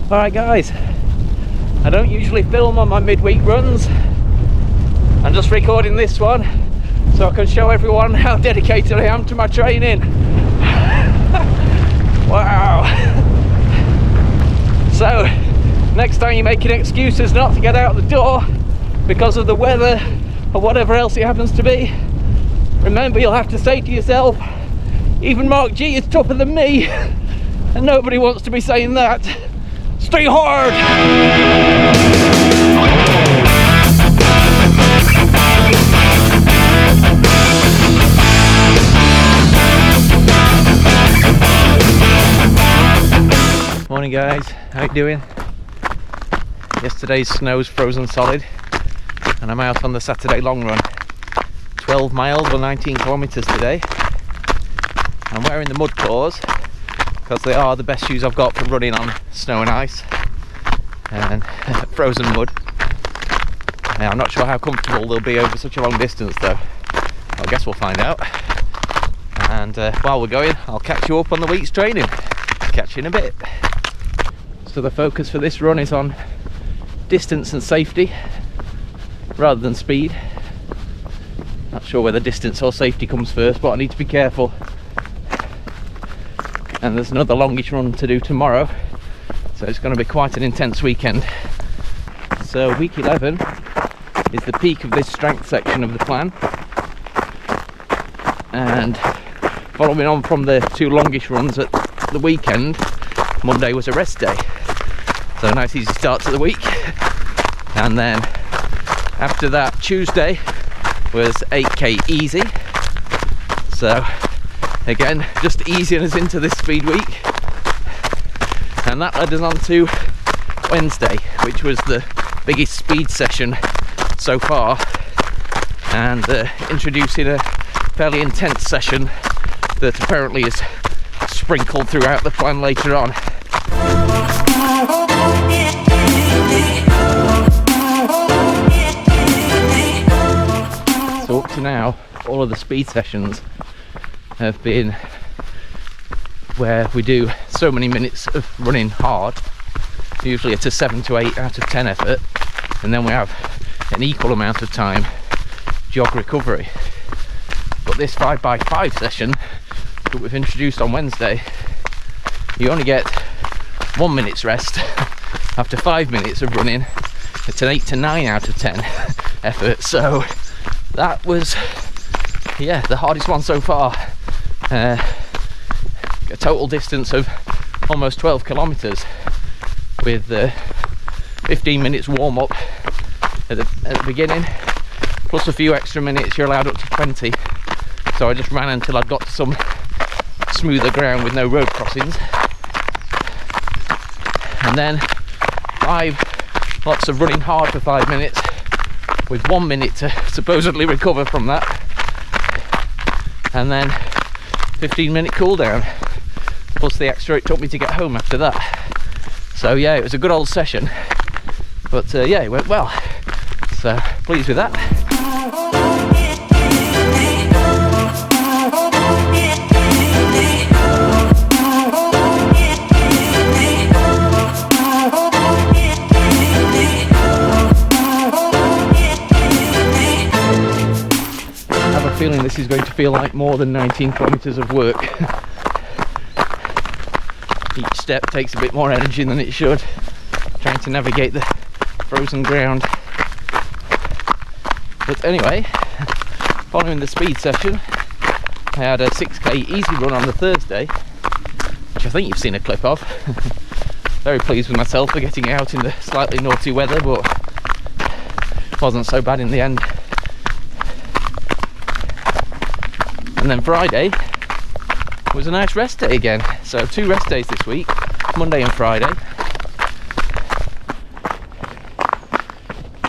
Alright guys, I don't usually film on my midweek runs. I'm just recording this one so I can show everyone how dedicated I am to my training. Wow. So, next time you're making excuses not to get out the door because of the weather or whatever else it happens to be, remember you'll have to say to yourself, even Mark G is tougher than me, and nobody wants to be saying that. Stay hard! Morning guys, how you doing? Yesterday's snow's frozen solid and I'm out on the Saturday long run. 12 miles or 19 kilometres today. I'm wearing the mud claws because they are the best shoes I've got for running on snow and ice and frozen mud. Now, I'm not sure how comfortable they'll be over such a long distance though. I guess we'll find out. And while we're going, I'll catch you up on the week's training. Catch you in a bit. So the focus for this run is on distance and safety rather than speed. Not sure whether distance or safety comes first, but I need to be careful. And there's another longish run to do tomorrow, so it's going to be quite an intense weekend. So week 11 is the peak of this strength section of the plan, and following on from the two longish runs at the weekend, Monday was a rest day, so a nice easy start to the week. And then after that, Tuesday was 8k easy, so again, just easing us into this speed week. And that led us on to Wednesday, which was the biggest speed session so far, and introducing a fairly intense session that apparently is sprinkled throughout the plan later on. So up to now, all of the speed sessions have been where we do so many minutes of running hard, usually it's a 7 to 8 out of 10 effort, and then we have an equal amount of time jog recovery. But this 5x5 session that we've introduced on Wednesday, you only get 1 minute's rest after 5 minutes of running. It's an 8 to 9 out of 10 effort, so that was, yeah, the hardest one so far. A total distance of almost 12 kilometres with 15 minutes warm up at the beginning, plus a few extra minutes. You're allowed up to 20, so I just ran until I'd got to some smoother ground with no road crossings, and then 5 lots of running hard for 5 minutes with 1 minute to supposedly recover from that, and then 15-minute cool down, plus the extra it took me to get home after that. So yeah, it was a good old session, but yeah, it went well, so pleased with that. I have a feeling this is going to feel like more than 19 kilometres of work. Each step takes a bit more energy than it should, trying to navigate the frozen ground. But anyway, following the speed session, I had a 6k easy run on the Thursday, which I think you've seen a clip of. Very pleased with myself for getting out in the slightly naughty weather, but it wasn't so bad in the end. And then Friday was a nice rest day again, so 2 rest days this week, Monday and Friday.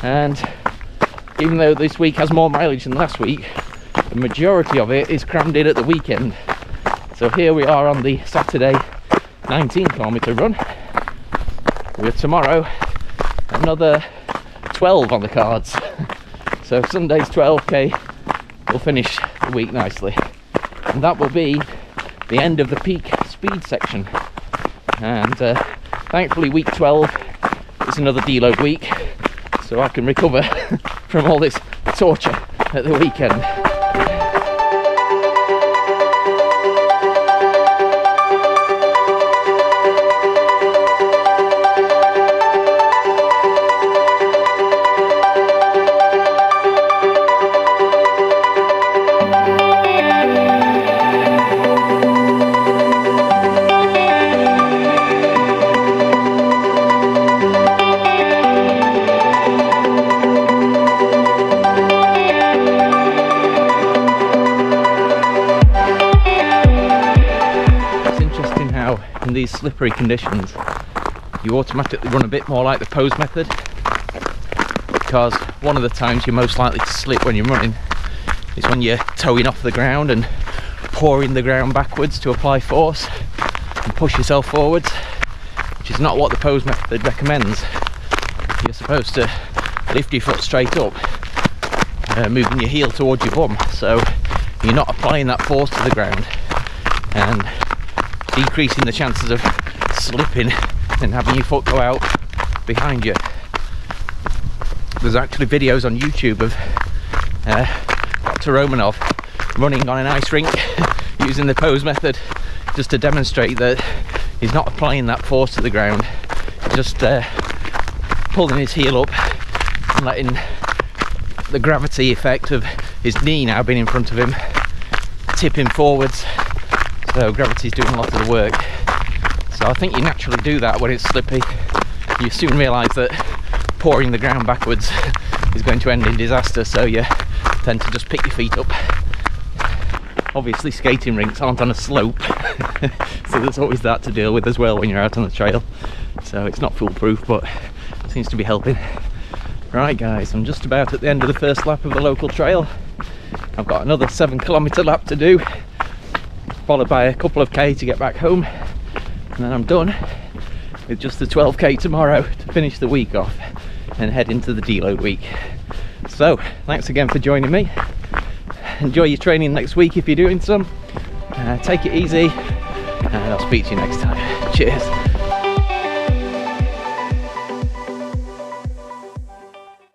And even though this week has more mileage than last week, the majority of it is crammed in at the weekend. So here we are on the Saturday 19 kilometre run, with tomorrow another 12 on the cards. So Sunday's 12k will finish the week nicely, and that will be the end of the peak speed section. And thankfully week 12 is another deload week, so I can recover from all this torture at the weekend. In these slippery conditions, you automatically run a bit more like the pose method, because one of the times you're most likely to slip when you're running is when you're toeing off the ground and pouring the ground backwards to apply force and push yourself forwards, which is not what the pose method recommends. You're supposed to lift your foot straight up, moving your heel towards your bum, so you're not applying that force to the ground and decreasing the chances of slipping and having your foot go out behind you. There's actually videos on YouTube of Dr. Romanov running on an ice rink using the pose method, just to demonstrate that he's not applying that force to the ground, just pulling his heel up and letting the gravity effect of his knee now being in front of him tip him forwards. So gravity's doing a lot of the work. So I think you naturally do that when it's slippy. You soon realise that pouring the ground backwards is going to end in disaster, so you tend to just pick your feet up. Obviously skating rinks aren't on a slope, so there's always that to deal with as well when you're out on the trail. So it's not foolproof, but it seems to be helping. Right guys, I'm just about at the end of the first lap of the local trail. I've got another 7-kilometre lap to do, followed by a couple of K to get back home, and then I'm done with just the 12K tomorrow to finish the week off and head into the deload week. So thanks again for joining me. Enjoy your training next week if you're doing some. Take it easy, and I'll speak to you next time. Cheers.